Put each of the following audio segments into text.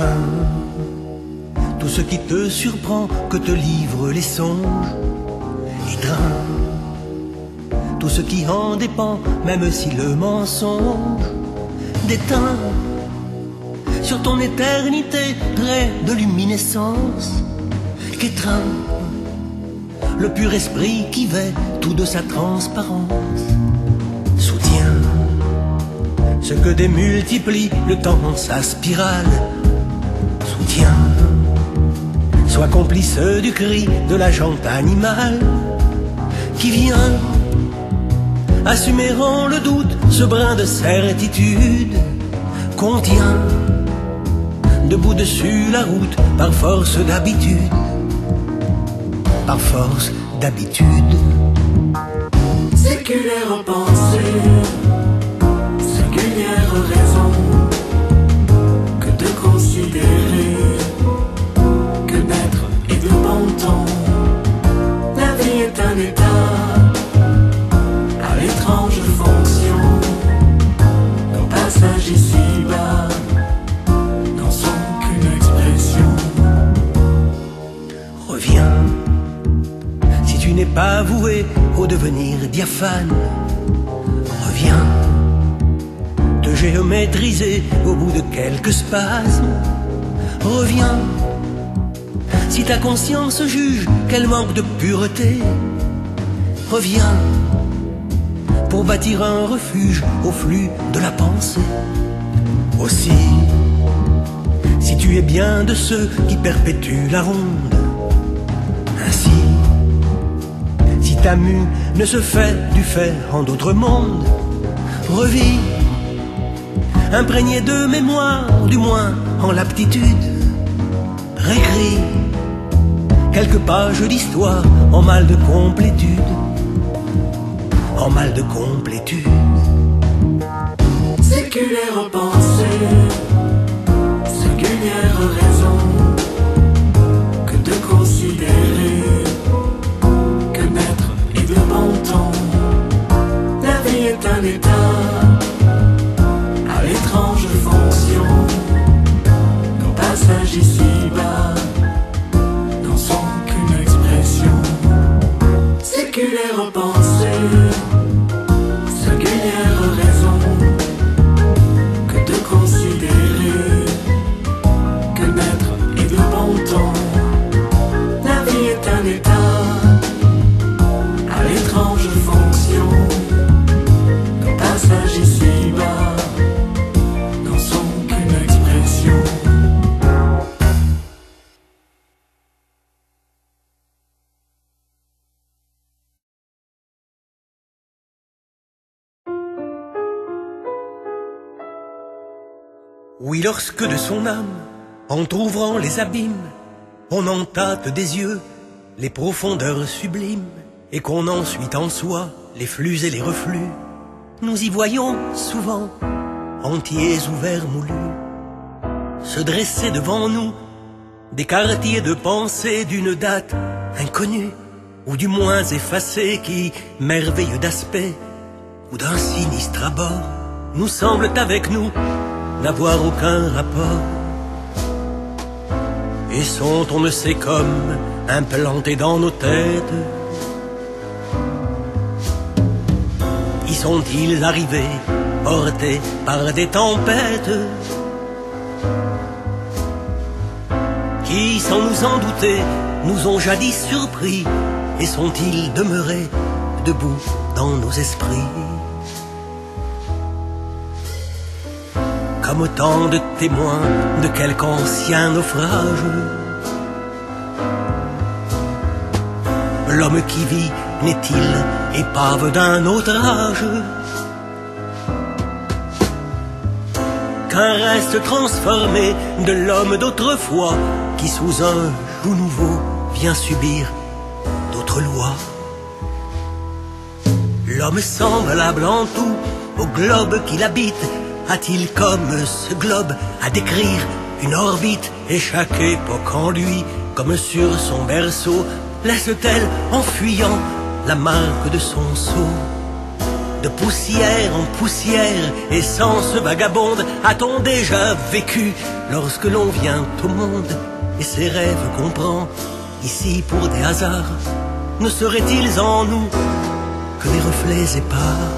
Étreins tout ce qui te surprend, que te livrent les songes. Étreins tout ce qui en dépend, même si le mensonge déteint sur ton éternité près de luminescence. Qu'étreint le pur esprit qui vêt tout de sa transparence. Soutient ce que démultiplie le temps en sa spirale. Soutient, sois complice du cri de la jante animale qui vient assumer en le doute ce brin de certitude qu'on tient debout dessus la route par force d'habitude. Par force d'habitude. Séculaire pensée, singulière raison que de considérer que naître est de bon ton. La vie est un état à l'étrange fonction. Nos passages ici-bas n'en sont qu'une expression. Reviens, si tu n'es pas voué au devenir diaphane. Reviens, te géométriser au bout de quelques spasmes. Reviens, si ta conscience juge qu'elle manque de pureté. Reviens, pour bâtir un refuge au flux de la pensée. Aussi, si tu es bien de ceux qui perpétuent la ronde. Ainsi, si ta mue ne se fait du fait en d'autres mondes. Revis, imprégné de mémoire, du moins en l'aptitude. Récris quelques pages d'histoire en mal de complétude. En mal de complétude. Séculaire pensée, singulière raison que de considérer que naître est de bon ton. La vie est un état à l'étrange fonction. Nos passages ici-bas n'en sont qu'une expression. Séculaire pensée, singulière raison que de considérer que naître est de bon ton. La vie est un état à l'étrange fonction. Nos passages ici-bas n'en sont qu'une expression. Oui, lorsque de son âme, entr'ouvrant les abîmes, on en tâte des yeux les profondeurs sublimes, et qu'on en suit en soi les flux et les reflux, nous y voyons souvent, entiers ouverts moulus, se dresser devant nous des quartiers de pensée d'une date inconnue, ou du moins effacée, qui, merveilleux d'aspect, ou d'un sinistre abord, nous semblent avec nous n'avoir aucun rapport, et sont on ne sait comme implantés dans nos têtes. Y sont-ils arrivés, portés par des tempêtes, qui, sans nous en douter, nous ont jadis surpris, et sont-ils demeurés debout dans nos esprits? Comme autant de témoins de quelque ancien naufrage. L'homme qui vit n'est-il épave d'un autre âge? Qu'un reste transformé de l'homme d'autrefois, qui sous un joug nouveau vient subir d'autres lois. L'homme semblable en tout au globe qu'il habite, a-t-il comme ce globe à décrire une orbite, et chaque époque en lui, comme sur son berceau, laisse-t-elle en fuyant la marque de son sceau? De poussière en poussière, essence vagabonde, a-t-on déjà vécu lorsque l'on vient au monde et ses rêves qu'on prend ici pour des hasards? Ne seraient-ils en nous que des reflets épars,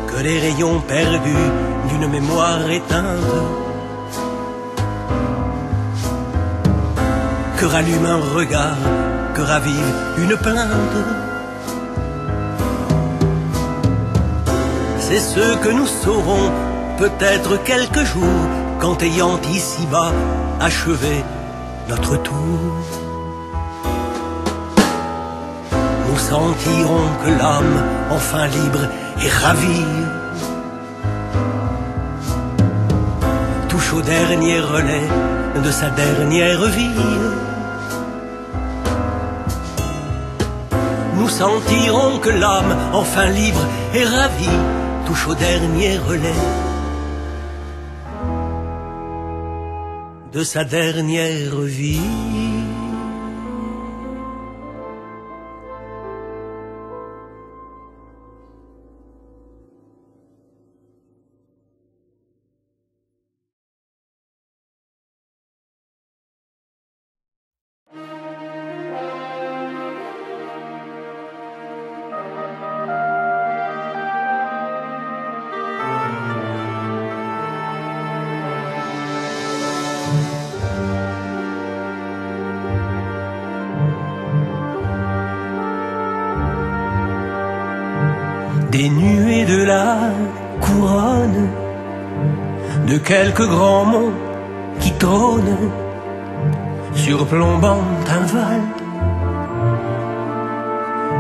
que les rayons perdus d'une mémoire éteinte, que rallume un regard, que ravive une plainte? C'est ce que nous saurons peut-être quelques jours, quand ayant ici-bas achevé notre tour, nous sentirons que l'âme, enfin libre et ravie, touche au dernier relais de sa dernière vie. Nous sentirons que l'âme, enfin libre et ravie, touche au dernier relais de sa dernière vie. Des nuées de la couronne de quelques grands monts qui trônent, surplombant un val,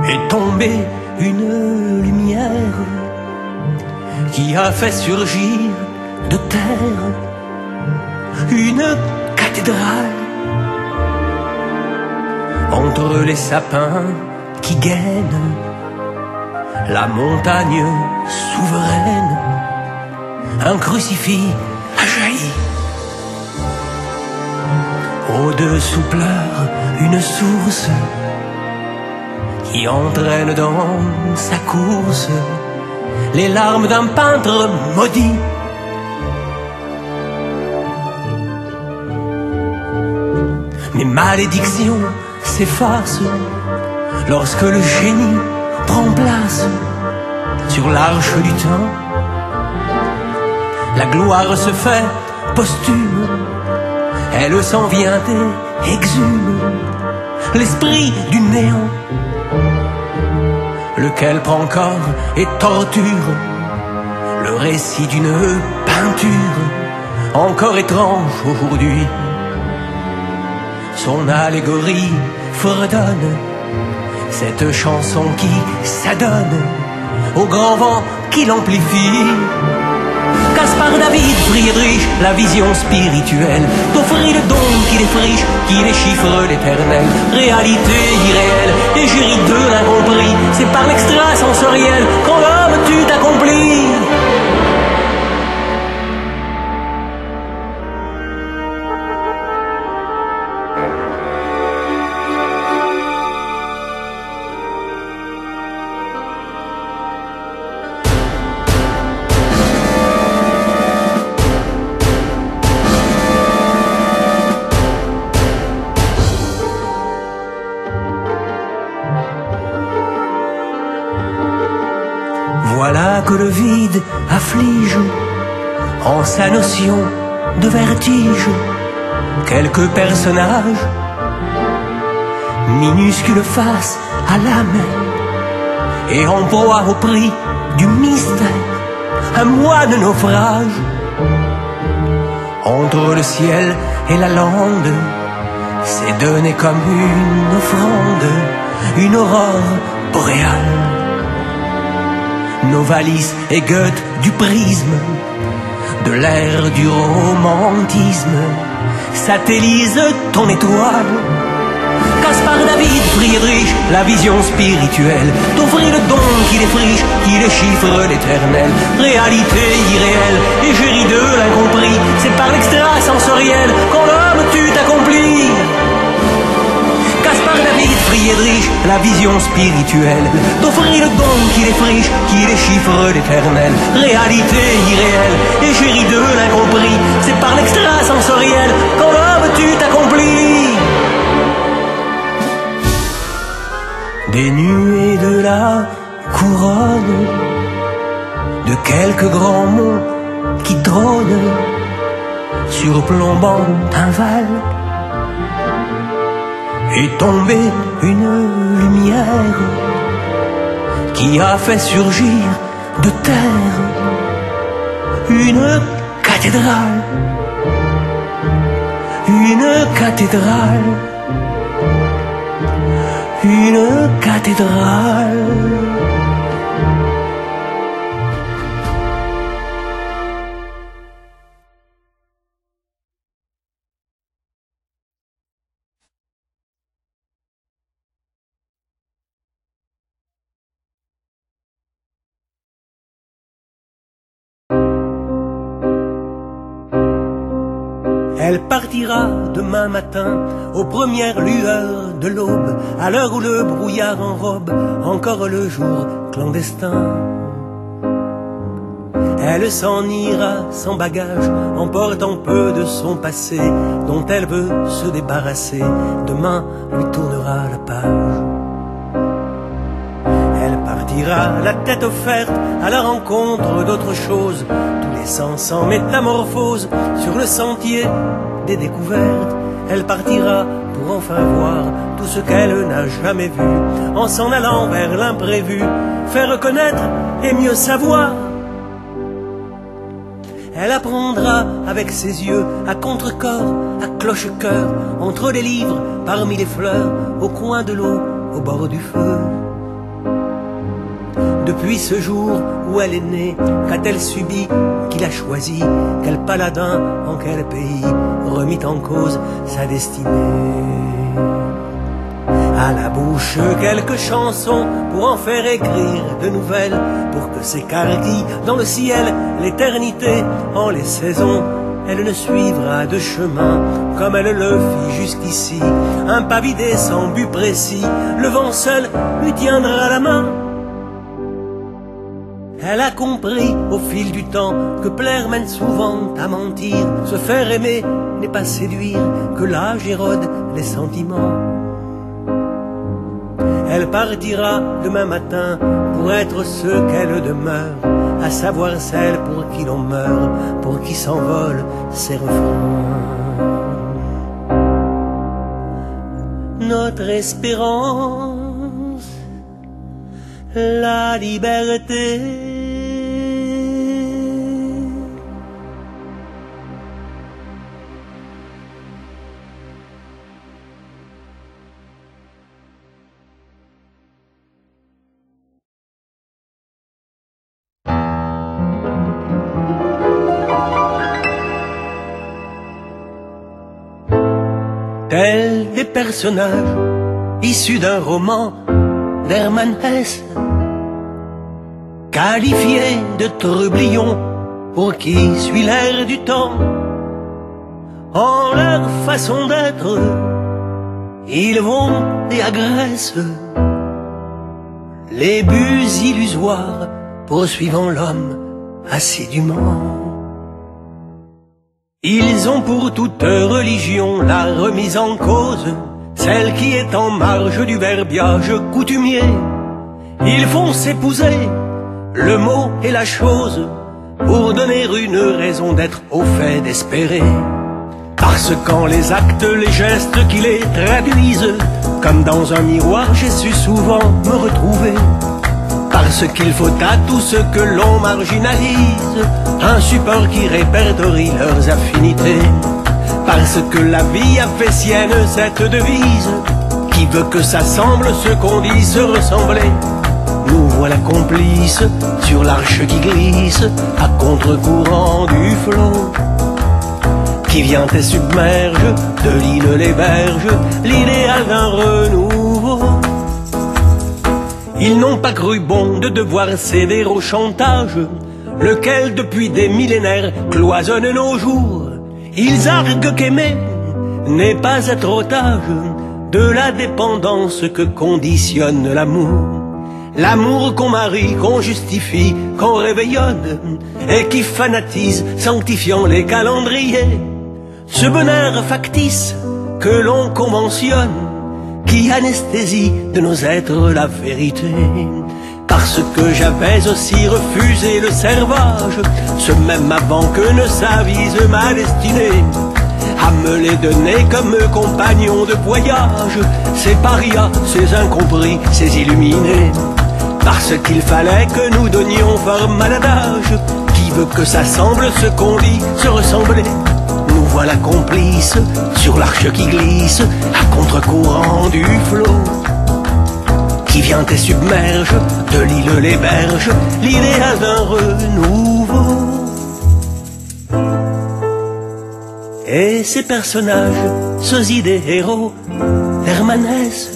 est tombée une lumière qui a fait surgir de terre une cathédrale. Entre les sapins qui gainent la montagne souveraine, un crucifix a jailli. Au-dessous pleure une source qui entraîne dans sa course les larmes d'un peintre maudit. Mes malédictions s'effacent lorsque le génie prend place sur l'arche du temps. La gloire se fait posthume, elle s'en vient et exhume l'esprit du néant, lequel prend corps et torture le récit d'une peinture encore étrange aujourd'hui. Son allégorie fredonne cette chanson qui s'adonne au grand vent qui l'amplifie. Gaspard David Friedrich, la vision spirituelle, t'offrit le don qui défriche, qui déchiffre l'éternel. Réalité irréelle et jury de l'incompris, c'est par l'extrasensoriel qu'en l'homme tu t'accomplis. Voilà que le vide afflige en sa notion de vertige quelques personnages minuscules face à la mer, et en proie au prix du mystère, un moine naufrage entre le ciel et la lande, s'est donné comme une offrande, une aurore boréale. Novalis et Goethe du prisme de l'ère du romantisme satellise ton étoile. Gaspard David Friedrich, la vision spirituelle, t'offrit le don qui défriche, qui déchiffre l'éternel. Réalité irréelle et jury de l'incompris, c'est par l'extrasensoriel qu'en l'homme tu t'accomplis. Gaspard David Friedrich, d'Eldridge, la vision spirituelle, d'offrir le don qui défriche, qui déchiffre l'éternel. Réalité irréelle, égérie de l'incompris, c'est par l'extrasensoriel qu'en l'homme tu t'accomplis. Des nuées de la couronne de quelques grands monts qui trônent, surplombant un val, est tombée une lumière qui a fait surgir de terre une cathédrale, une cathédrale, une cathédrale. Elle partira demain matin aux premières lueurs de l'aube, à l'heure où le brouillard enrobe encore le jour clandestin. Elle s'en ira sans bagage, emportant peu de son passé, dont elle veut se débarrasser. Demain lui tournera la page. Elle partira la tête offerte à la rencontre d'autre chose, tous les sens en métamorphose sur le sentier des découvertes. Elle partira pour enfin voir tout ce qu'elle n'a jamais vu, en s'en allant vers l'imprévu, faire reconnaître et mieux savoir. Elle apprendra avec ses yeux, à contre-corps, à cloche-cœur, entre les livres, parmi les fleurs, au coin de l'eau, au bord du feu. Depuis ce jour où elle est née, qu'a-t-elle subi, qui l'a choisi, quel paladin, en quel pays, remit en cause sa destinée. À la bouche quelques chansons pour en faire écrire de nouvelles, pour que s'écarquille dans le ciel l'éternité en les saisons. Elle ne suivra de chemin comme elle le fit jusqu'ici, un pas vidé sans but précis, le vent seul lui tiendra la main. Elle a compris au fil du temps que plaire mène souvent à mentir, se faire aimer n'est pas séduire, que l'âge érode les sentiments. Elle partira demain matin pour être ce qu'elle demeure, à savoir celle pour qui l'on meurt, pour qui s'envolent ses refrains. Notre espérance, la liberté. Tels des personnages issus d'un roman d'Hermann Hesse, qualifiés de trublions pour qui suit l'air du temps. En leur façon d'être, ils vont et agressent les buts illusoires, poursuivant l'homme assidûment. Ils ont pour toute religion la remise en cause, celle qui est en marge du verbiage coutumier. Ils font s'épouser le mot et la chose pour donner une raison d'être au fait d'espérer. Parce qu'en les actes, les gestes qui les traduisent, comme dans un miroir, j'ai su souvent me retrouver. Parce qu'il faut à tout ce que l'on marginalise un support qui répertorie leurs affinités. Parce que la vie a fait sienne cette devise qui veut que ça semble ce qu'on dit se ressembler. Nous voilà complices sur l'arche qui glisse à contre-courant du flot qui vient et submerge de l'île les berges l'idéal d'un renouveau. Ils n'ont pas cru bon de devoir céder au chantage, lequel depuis des millénaires cloisonne nos jours. Ils arguent qu'aimer n'est pas être otage, de la dépendance que conditionne l'amour. L'amour qu'on marie, qu'on justifie, qu'on réveillonne, et qui fanatise, sanctifiant les calendriers. Ce bonheur factice que l'on conventionne, qui anesthésie de nos êtres la vérité. Parce que j'avais aussi refusé le servage, ce même avant que ne s'avise ma destinée, à me les donner comme compagnons de voyage, ces parias, ces incompris, ces illuminés. Parce qu'il fallait que nous donnions forme à l'adage qui veut que ça semble ce qu'on dit se ressembler. Nous voilà complices sur l'arche qui glisse à contre-courant du flot qui vient et submerge, de l'île les berges, l'idéal d'un renouveau. Et ces personnages, ceux idées héros, permanissent,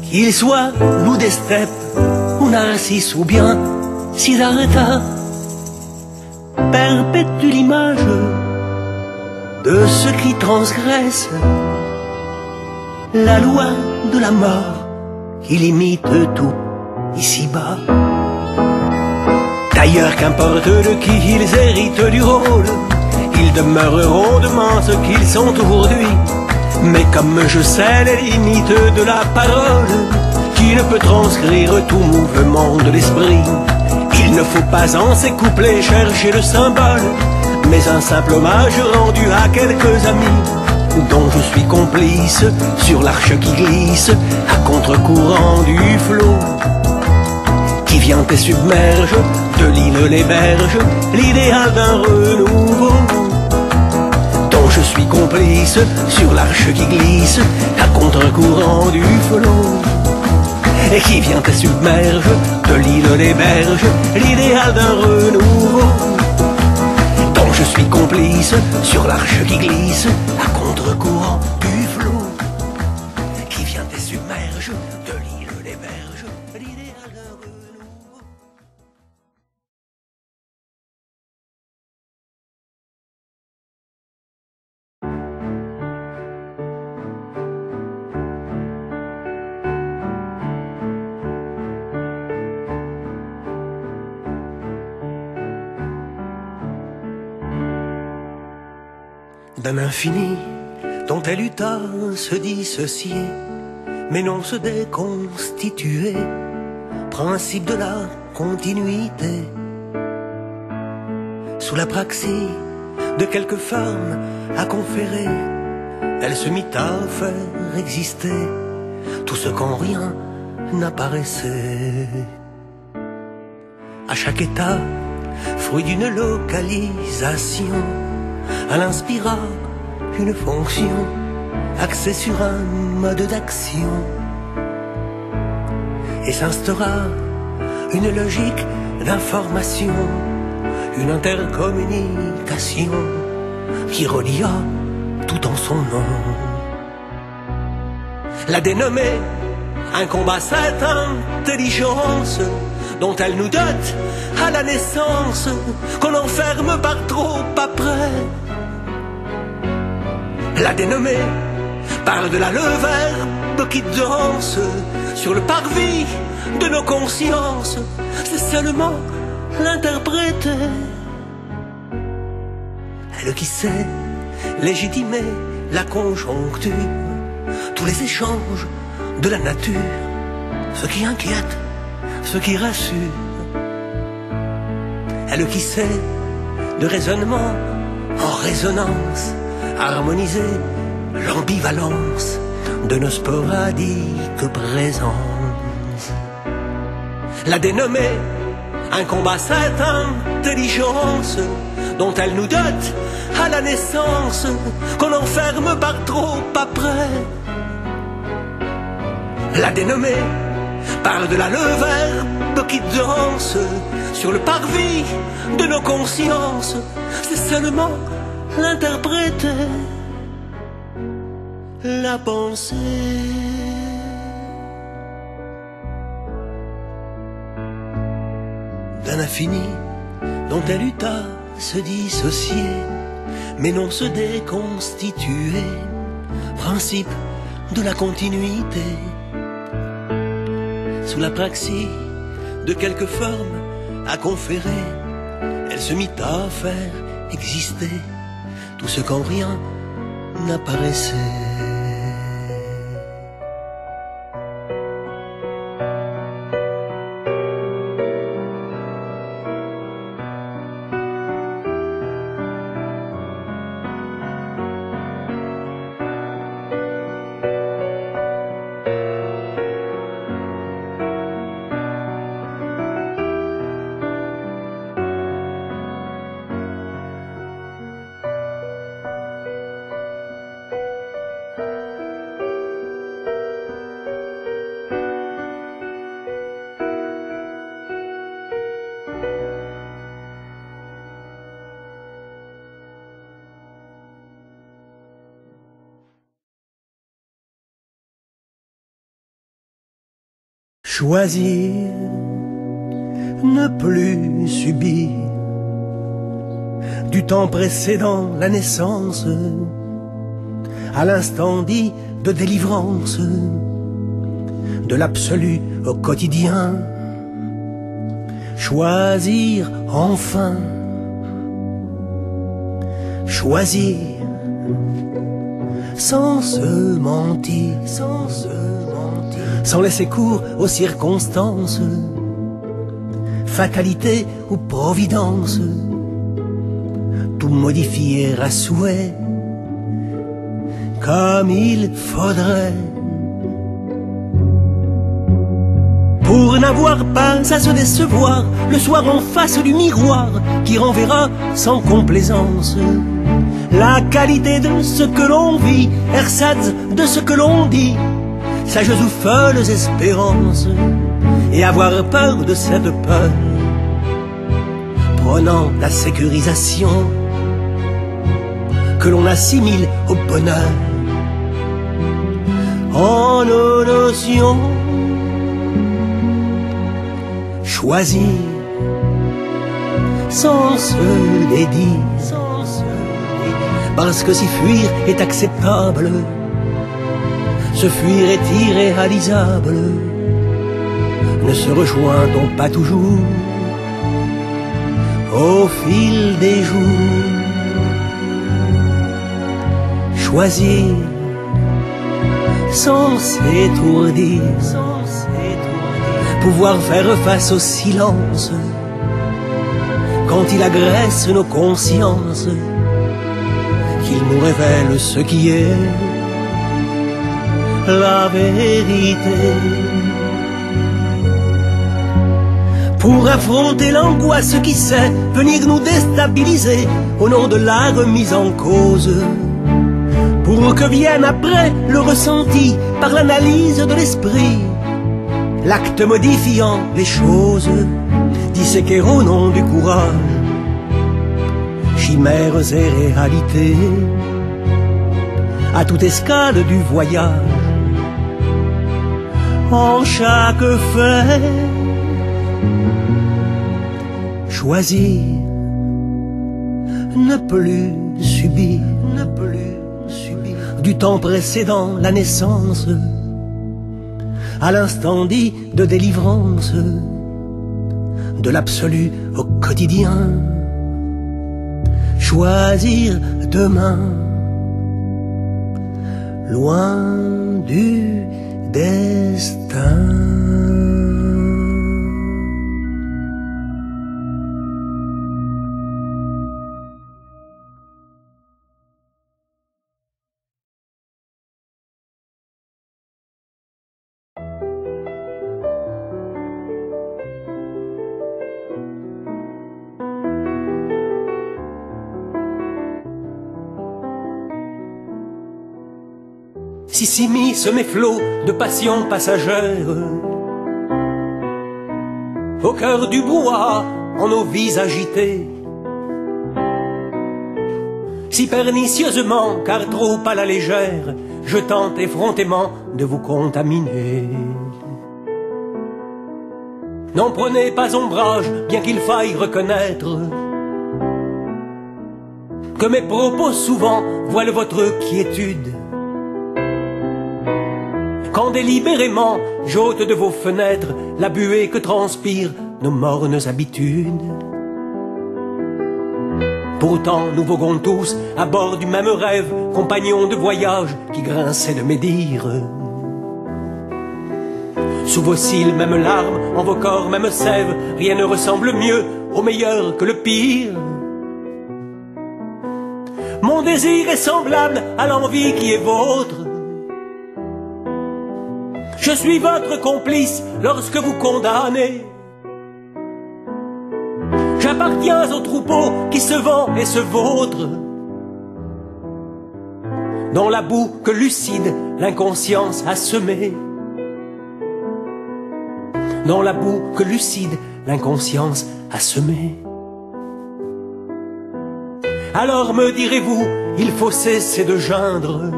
qu'ils soient loups des steppes, ou Narcisse, ou bien Siddhartha, perpétuent l'image de ceux qui transgressent la loi de la mort, qui limite tout ici-bas. D'ailleurs, qu'importe de qui ils héritent du rôle, ils demeureront demain ce qu'ils sont aujourd'hui. Mais comme je sais les limites de la parole, qui ne peut transcrire tout mouvement de l'esprit, il ne faut pas en ces couplets chercher le symbole, mais un simple hommage rendu à quelques amis, dont je suis complice sur l'arche qui glisse à contre-courant du flot qui vient et submerge, de l'île les berges, l'idéal d'un renouveau. Dont je suis complice sur l'arche qui glisse à contre-courant du flot et qui vient et submerge, de l'île les berges, l'idéal d'un renouveau. Dont je suis complice sur l'arche qui glisse à contre-courant du flot qui vient et submerge, de l'île les berges, l'idéal d'un renouveau. D'un infini dont elle eut à se dissocier, mais non se déconstituer, principe de la continuité. Sous la praxie de quelques femmes à conférer, elle se mit à faire exister tout ce qu'en rien n'apparaissait. À chaque état, fruit d'une localisation, elle inspira une fonction axée sur un mode d'action et s'instaura une logique d'information, une intercommunication qui relia tout en son nom. La dénommée incombe à cette intelligence dont elle nous dote à la naissance, qu'on enferme par trop après. La dénommée parle de là le verbe qui danse sur le parvis de nos consciences, c'est seulement l'interpréter. Elle qui sait légitimer la conjoncture, tous les échanges de la nature, ce qui inquiète, ce qui rassure. Elle qui sait de raisonnement en résonance harmoniser l'ambivalence de nos sporadiques présences. La dénommée incombe à cette intelligence dont elle nous dote à la naissance, qu'on enferme par trop après. La dénommée parle de là le verbe qui danse sur le parvis de nos consciences, c'est seulement l'interpréter, la pensée. D'un infini dont elle eut à se dissocier, mais non se déconstituer, principe de la continuité. Sous la praxie de quelques formes à conférer, elle se mit à faire exister tout ce qu'en rien n'apparaissait. Choisir, ne plus subir du temps précédant la naissance à l'instant dit de délivrance, de l'absolu au quotidien. Choisir enfin, choisir sans se mentir, sans laisser cours aux circonstances, fatalité ou providence, tout modifier à souhait, comme il faudrait, pour n'avoir pas à se décevoir le soir en face du miroir qui renverra sans complaisance la qualité de ce que l'on vit, ersatz de ce que l'on dit, sages ou folles espérances, et avoir peur de cette peur, prenant la sécurisation que l'on assimile au bonheur en nos notions. Choisir sans se dédire, parce que si fuir est acceptable, se fuir est irréalisable. Ne se rejoint-on pas toujours au fil des jours? Choisir sans s'étourdir, pouvoir faire face au silence quand il agresse nos consciences, qu'il nous révèle ce qui est la vérité, pour affronter l'angoisse qui sait venir nous déstabiliser au nom de la remise en cause, pour que vienne après le ressenti par l'analyse de l'esprit, l'acte modifiant les choses, disséquer au nom du courage chimères et réalités, à toute escale du voyage, en chaque fait. Choisir, ne plus subir, du temps précédant la naissance à l'instant dit de délivrance, de l'absolu au quotidien. Choisir demain, loin du destin. Si s'immiscent mes flots de passion passagère au cœur du brouhaha en nos vies agitées, si pernicieusement, car trop à la légère, je tente effrontément de vous contaminer. N'en prenez pas ombrage, bien qu'il faille reconnaître que mes propos souvent voilent votre quiétude. quand délibérément j'ôte de vos fenêtres la buée que transpirent nos mornes habitudes. Pourtant nous voguons tous à bord du même rêve, compagnons de voyage qui grinçaient de médire. Sous vos cils, même larmes, en vos corps, même sève, rien ne ressemble mieux au meilleur que le pire. Mon désir est semblable à l'envie qui est vôtre. Je suis votre complice lorsque vous condamnez. J'appartiens au troupeau qui se vend et se vautre. Dans la boue que lucide l'inconscience a semée. Dans la boue que lucide l'inconscience a semée. Alors me direz-vous, il faut cesser de geindre,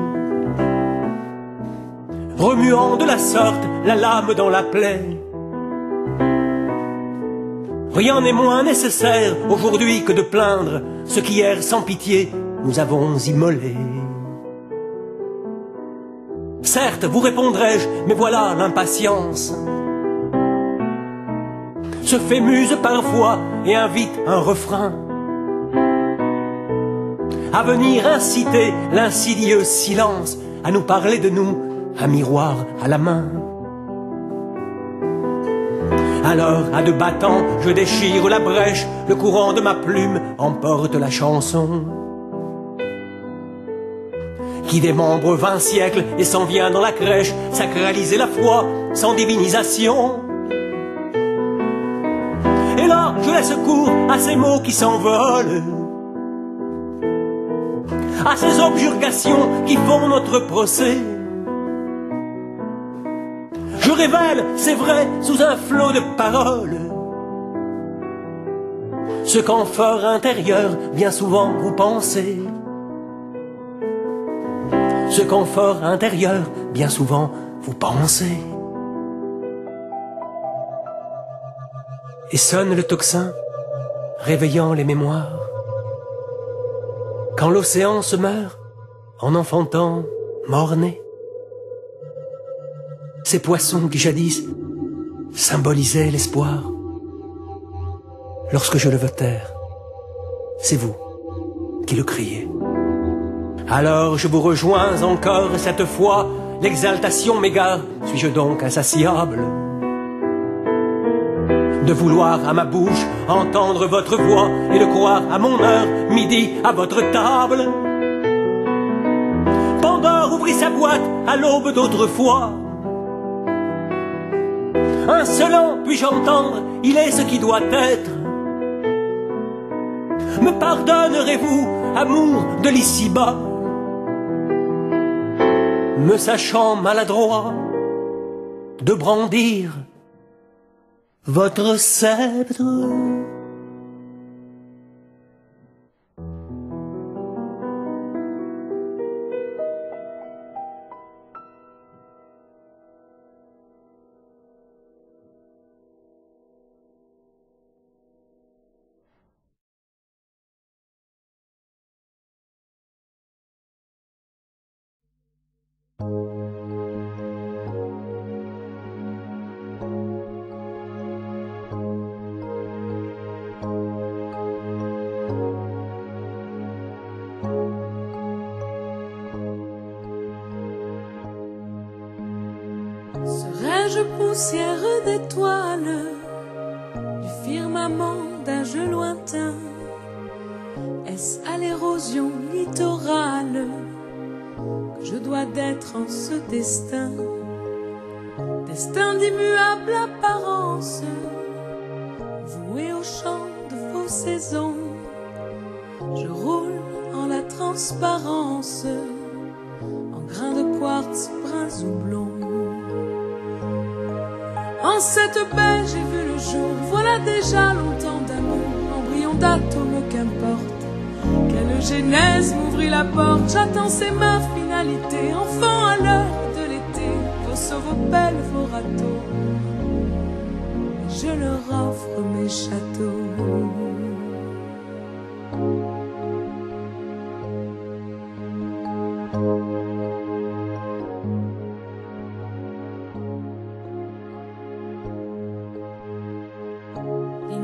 remuant de la sorte la lame dans la plaie. Rien n'est moins nécessaire aujourd'hui que de plaindre ce qu'hier sans pitié nous avons immolé. Certes, vous répondrai-je, mais voilà l'impatience se fait muse parfois et invite un refrain à venir inciter l'insidieux silence à nous parler de nous, un miroir à la main. Alors, à deux battants, je déchire la brèche, le courant de ma plume emporte la chanson qui démembre 20 siècles et s'en vient dans la crèche sacraliser la foi sans divinisation. Et là, je laisse cours à ces mots qui s'envolent, à ces objurgations qui font notre procès. Je révèle, c'est vrai, sous un flot de paroles, ce qu'en fort intérieur, bien souvent, vous pensez. Ce qu'en fort intérieur, bien souvent, vous pensez. Et sonne le tocsin, réveillant les mémoires. Quand l'océan se meurt, en enfantant mort-né, ces poissons qui jadis symbolisaient l'espoir. Lorsque je le veux taire, c'est vous qui le criez. Alors je vous rejoins encore cette fois, l'exaltation m'égare, suis-je donc insatiable de vouloir à ma bouche entendre votre voix et de croire à mon heure, midi, à votre table. Pandore ouvrit sa boîte à l'aube d'autrefois. Insolent puis-je entendre, il est ce qui doit être. Me pardonnerez-vous, amour de l'ici-bas, me sachant maladroit de brandir votre sceptre? Serais-je poussière d'étoiles du firmament d'âge lointain? Est-ce à l'érosion littorale que je dois d'être en ce destin? Destin d'immuable apparence, voué au chant de vos saisons. Je roule en la transparence, en grains de quartz bruns ou blonds. En cette baie j'ai vu le jour, voilà déjà longtemps d'amour, embryon d'atome qu'importe. Quelle genèse m'ouvrit la porte, j'attends ces mains finalités, enfant à l'heure de l'été, vos sauts, vos pelles, vos râteaux, et je leur offre mes châteaux.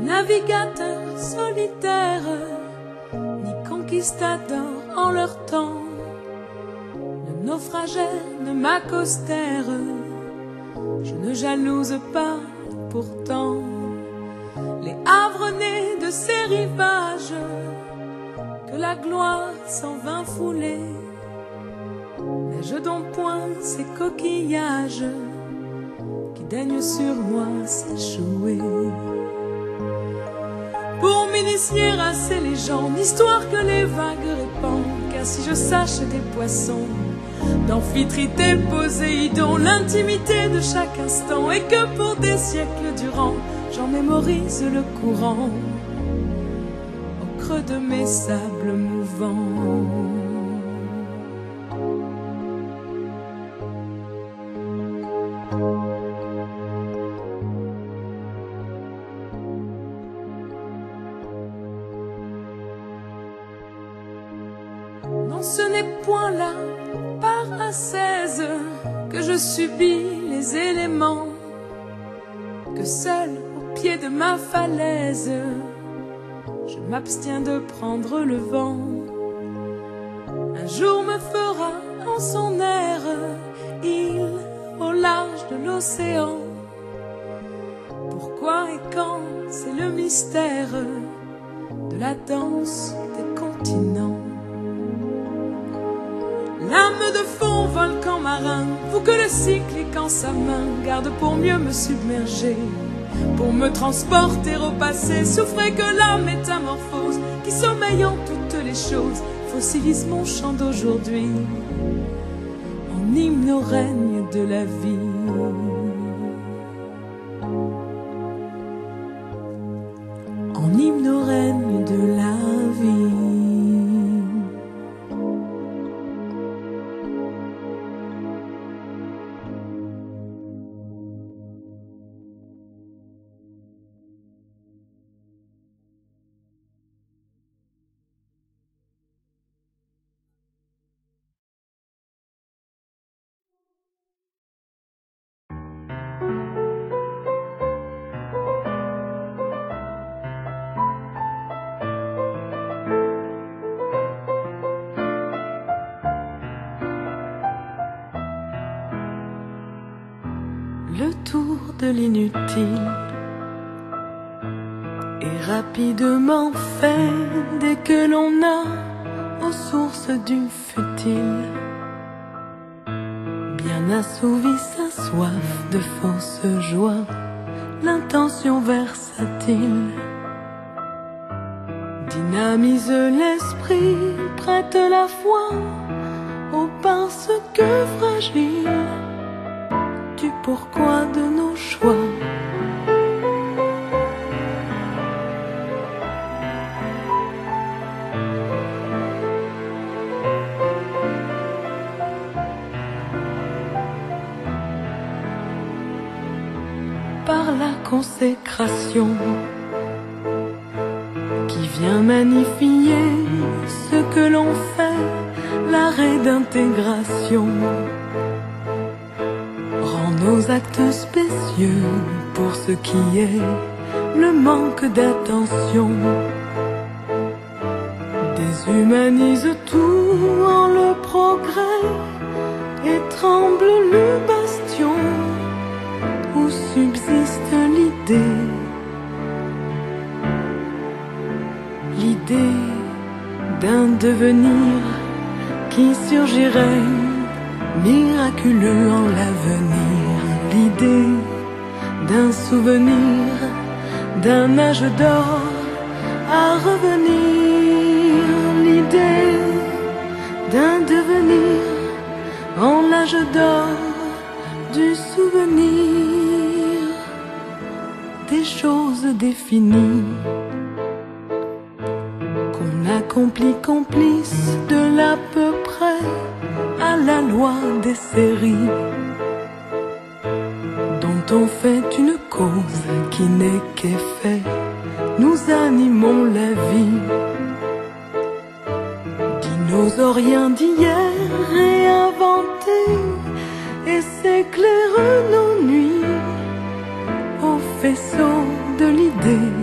navigateurs solitaires, ni conquistadors en leur temps, ne naufragèrent, ne m'accostèrent. Je ne jalouse pas pourtant les havres nés de ces rivages, que la gloire s'en vint fouler. Mais je donne point ces coquillages qui daignent sur moi s'échouer. Pour m'initier à ces légendes, histoire que les vagues répandent, car si je sache des poissons, d'Amphitrite, Poséidon, l'intimité de chaque instant, et que pour des siècles durant, j'en mémorise le courant au creux de mes sables mouvants. Non, ce n'est point là, par ascèse, que je subis les éléments, que seul au pied de ma falaise, je m'abstiens de prendre le vent. Un jour me fera en son air île au large de l'océan. Pourquoi et quand, c'est le mystère de la danse des continents. Lame de fond, volcan marin, vous que le cyclique en sa main garde pour mieux me submerger, pour me transporter au passé, souffrez que la métamorphose qui sommeille en toutes les choses fossilise mon chant d'aujourd'hui en hymne au règne de la vie. En hymne au règne de la vie. Le tour de l'inutile est rapidement fait dès que l'on a aux sources du futile bien assouvi sa soif de fausse joie, l'intention versatile dynamise l'esprit, prête la foi au parce que fragile du pourquoi de nos choix. Par la consécration qui vient magnifier ce que l'on fait, l'arrêt d'intégration rend nos actes spécieux pour ce qui est le manque d'attention. Déshumanise tout en le progrès et tremble le bastion où subsiste l'idée. L'idée d'un devenir qui surgirait miraculeux en l'avenir. L'idée d'un souvenir, d'un âge d'or à revenir. L'idée d'un devenir en l'âge d'or du souvenir des choses définies qu'on accomplit complice de l'à peu près à la loi des séries, dont on fait une cause qui n'est qu'effet. Nous animons la vie, dinosauriens d'hier réinventés, et s'éclairent nos nuits au faisceau de l'idée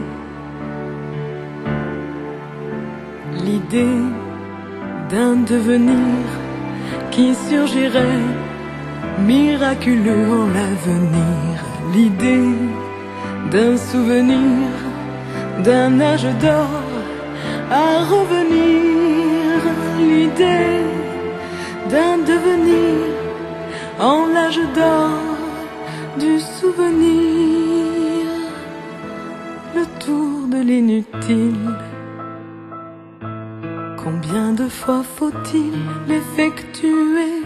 devenir qui surgirait miraculeux en l'avenir. L'idée d'un souvenir, d'un âge d'or à revenir. L'idée d'un devenir en l'âge d'or du souvenir. Le tour de l'inutile. Combien de fois faut-il l'effectuer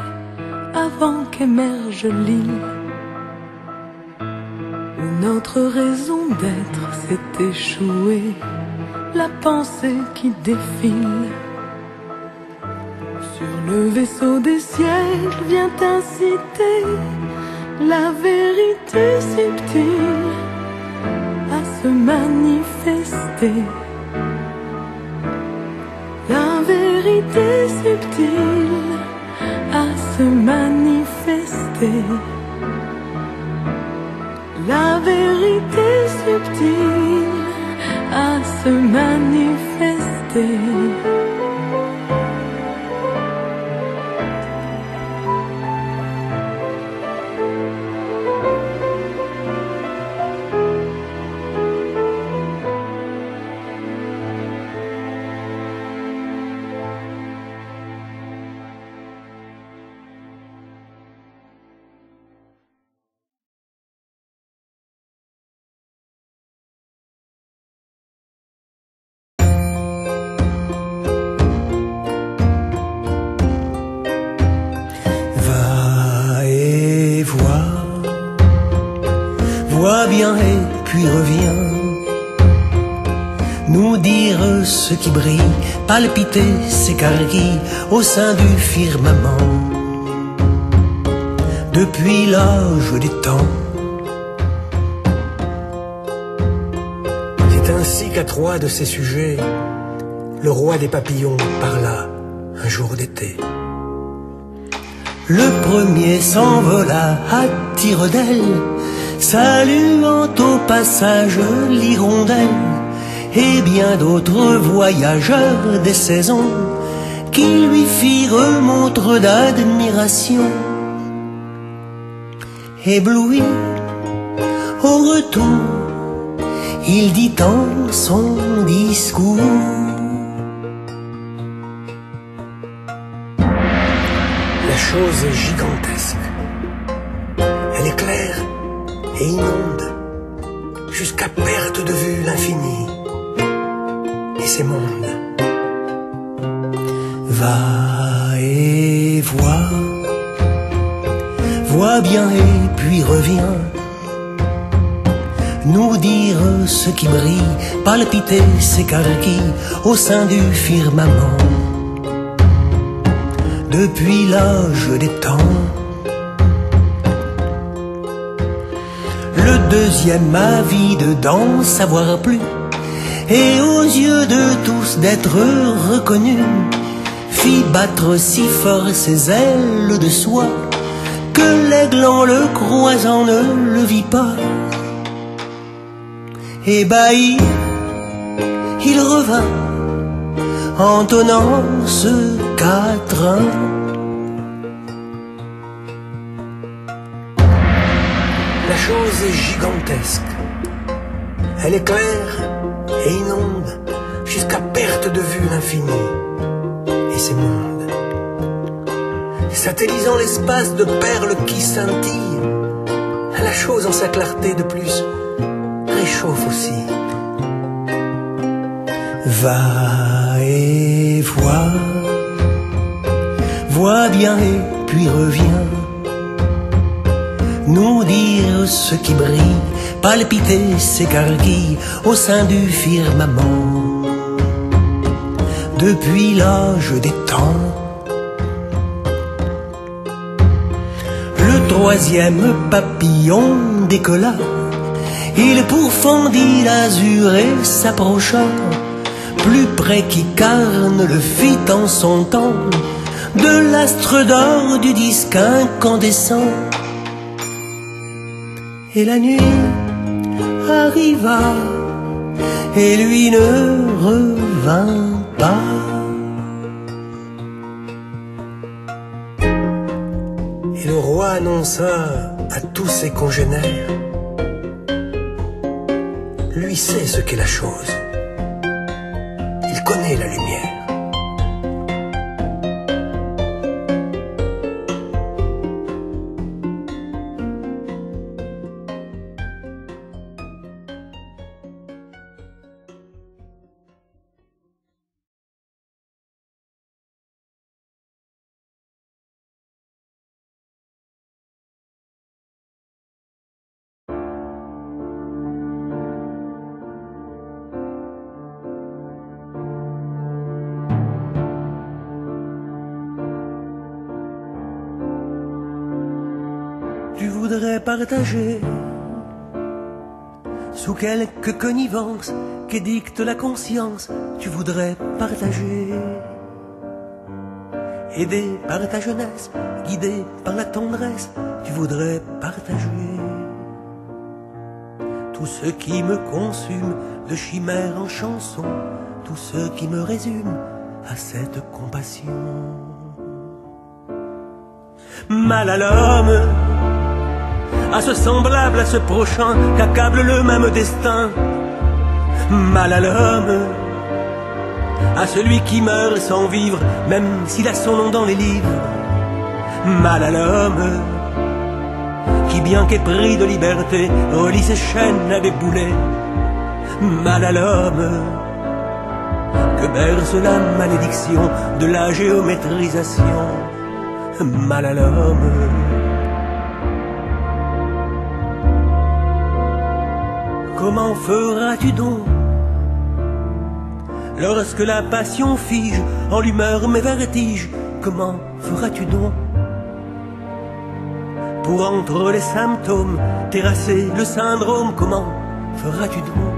avant qu'émerge l'île où notre raison d'être s'est échouée, la pensée qui défile sur le vaisseau des siècles vient inciter la vérité subtile à se manifester. La vérité subtile à se manifester. La vérité subtile à se manifester. Vois bien et puis reviens nous dire ce qui brille, palpiter, s'écarquille au sein du firmament. Depuis l'âge des temps, c'est ainsi qu'à trois de ces sujets, le roi des papillons parla un jour d'été. Le premier s'envola à tire d'aile, saluant au passage l'hirondelle, et bien d'autres voyageurs des saisons qui lui firent montre d'admiration. Ébloui, au retour, il dit en son discours: la chose est gigantesque, elle est claire et inonde jusqu'à perte de vue l'infini et ses mondes. Va et vois bien et puis reviens nous dire ce qui brille, palpiter, s'écarquille au sein du firmament. Depuis l'âge des temps, le deuxième avide d'en savoir plus, et aux yeux de tous d'être reconnu, fit battre si fort ses ailes de soie que l'aigle en le croisant ne le vit pas. Ébahi, il revint entonnant ce quatrain: la chose est gigantesque, elle est claire et inonde jusqu'à perte de vue l'infini et ses mondes. Satellisant l'espace de perles qui scintillent, la chose en sa clarté de plus réchauffe aussi. Va et vois bien et puis reviens nous dire ce qui brille, palpiter, s'écarquille au sein du firmament. Depuis l'âge des temps, le troisième papillon décolla, il pourfendit l'azur et s'approcha, plus près qu'Icarne le fit en son temps, de l'astre d'or du disque incandescent. Et la nuit arriva, et lui ne revint pas. Et le roi annonça à tous ses congénères: lui sait ce qu'est la chose, il connaît la lumière. Tu voudrais partager sous quelque connivence qu'édicte la conscience. Tu voudrais partager, aidé par ta jeunesse, guidé par la tendresse. Tu voudrais partager tout ce qui me consume de chimère en chanson, tout ce qui me résume à cette compassion. Mal à l'homme, à ce semblable, à ce prochain qu'accable le même destin. Mal à l'homme, à celui qui meurt sans vivre, même s'il a son nom dans les livres. Mal à l'homme, qui bien qu'épris de liberté, relie ses chaînes à des boulets. Mal à l'homme, que berce la malédiction de la géométrisation. Mal à l'homme. Comment feras-tu donc lorsque la passion fige en l'humeur mes vertiges? Comment feras-tu donc pour entre les symptômes terrasser le syndrome? Comment feras-tu donc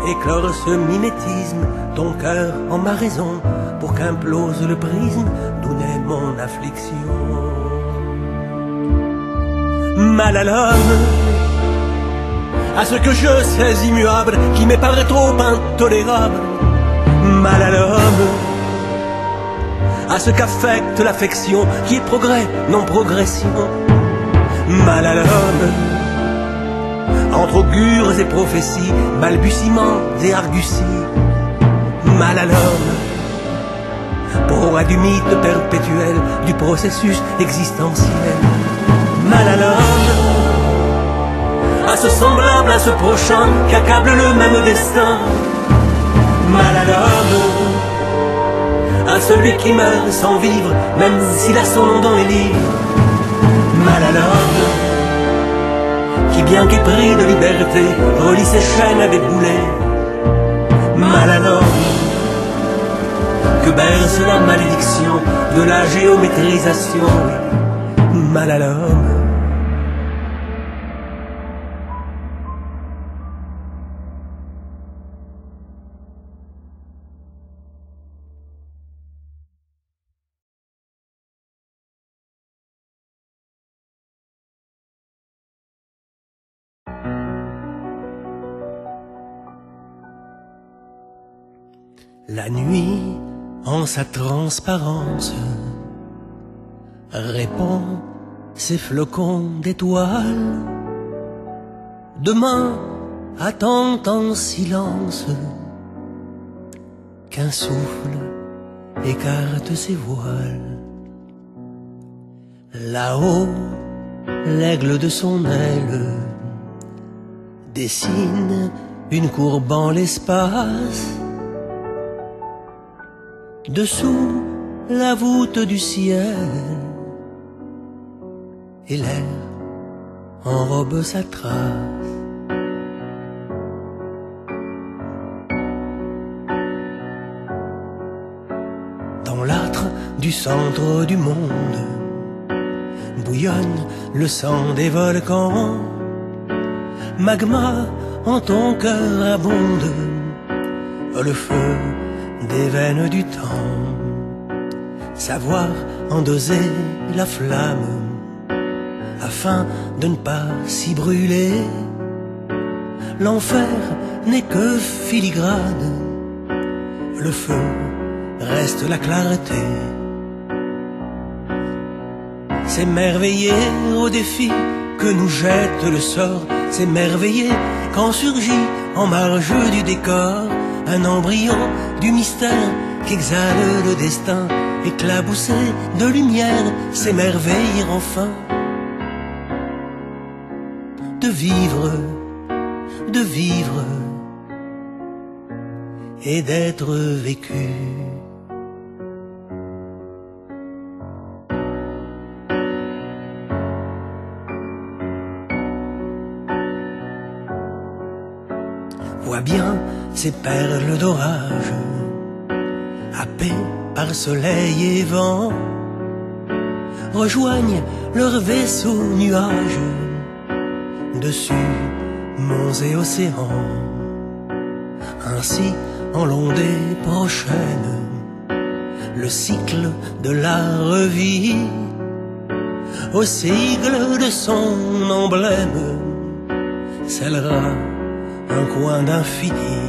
éclore ce mimétisme, ton cœur en ma raison, pour qu'implose le prisme d'où naît mon affliction? Mal à l'homme, à ce que je sais immuable, qui m'est paraît trop intolérable. Mal à l'homme, à ce qu'affecte l'affection, qui est progrès, non progression. Mal à l'homme, entre augures et prophéties, balbutiements et arguties. Mal à l'homme, proie du mythe perpétuel, du processus existentiel. Mal à l'homme, à ce semblable, à ce prochain qu'accable le même destin. Mal à l'homme, à celui qui meurt sans vivre, même s'il a son nom dans les livres. Mal à l'homme, qui bien qu'épris de liberté, relie ses chaînes à des boulets. Mal à l'homme, que berce la malédiction de la géométrisation. Mal à l'homme. La nuit, en sa transparence, répand ses flocons d'étoiles. Demain attend en silence qu'un souffle écarte ses voiles. Là-haut, l'aigle de son aile dessine une courbe en l'espace. Dessous la voûte du ciel, et l'air enrobe sa trace. Dans l'âtre du centre du monde bouillonne le sang des volcans. Magma en ton cœur abonde, le feu des veines du temps. Savoir endoser la flamme afin de ne pas s'y brûler. L'enfer n'est que filigrane, le feu reste la clarté. s'émerveiller au défi que nous jette le sort, s'émerveiller quand surgit en marge du décor un embryon du mystère qu'exhale le destin, éclaboussé de lumière, s'émerveiller enfin de vivre et d'être vécu. Vois bien ces perles d'orage, happées par soleil et vent, rejoignent leur vaisseau nuage dessus monts et océans. Ainsi, en l'ondée prochaine, le cycle de la revie, au sigle de son emblème, scellera un coin d'infini.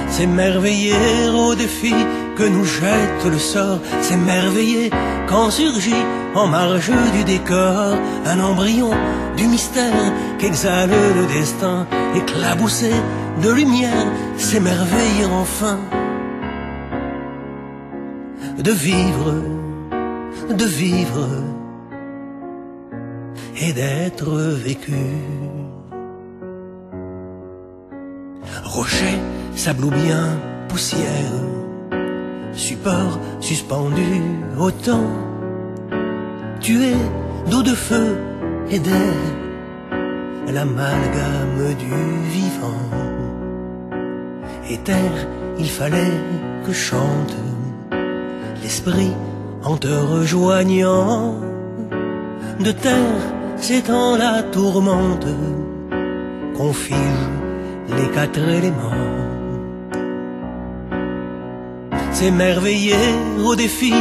S'émerveiller au défi que nous jette le sort, s'émerveiller quand surgit en marge du décor un embryon du mystère qu'exhale le destin, éclaboussé de lumière, s'émerveiller enfin de vivre et d'être vécu. Rocher, sable ou bien poussière, support suspendu au temps, tu es d'eau de feu et d'air, l'amalgame du vivant. Et terre, il fallait que chante l'esprit en te rejoignant. De terre, c'est en la tourmente qu'on fige les quatre éléments. S'émerveiller au défi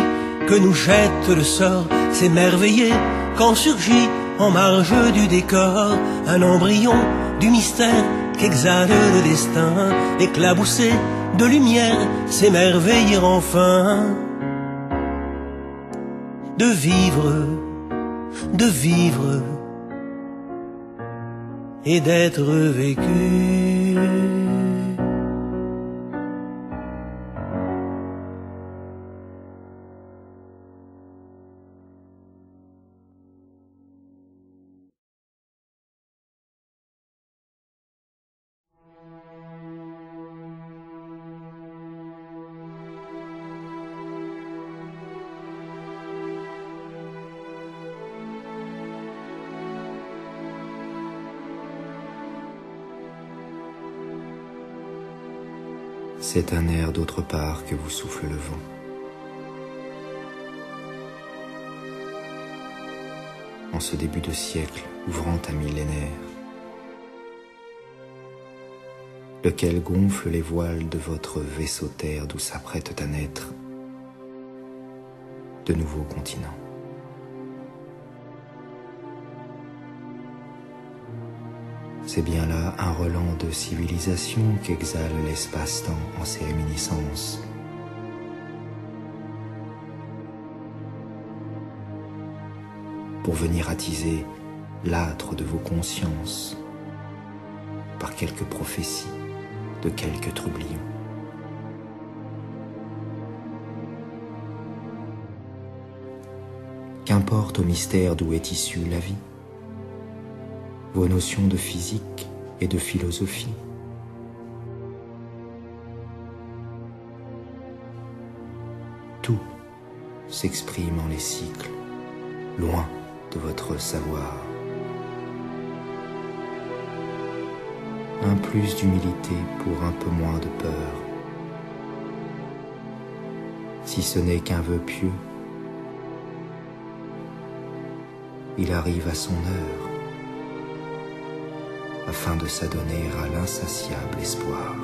que nous jette le sort, s'émerveiller quand surgit en marge du décor un embryon du mystère qu'exhale le destin, éclaboussé de lumière, s'émerveiller enfin de vivre et d'être vécu. C'est un air d'autre part que vous souffle le vent. En ce début de siècle ouvrant un millénaire, lequel gonfle les voiles de votre vaisseau terre d'où s'apprêtent à naître de nouveaux continents. C'est bien là un relent de civilisation qu'exhale l'espace-temps en ses réminiscences. Pour venir attiser l'âtre de vos consciences par quelques prophéties de quelques trublions. Qu'importe au mystère d'où est issue la vie, vos notions de physique et de philosophie. Tout s'exprime en les cycles, loin de votre savoir. Un plus d'humilité pour un peu moins de peur. Si ce n'est qu'un vœu pieux, il arrive à son heure, afin de s'adonner à l'insatiable espoir.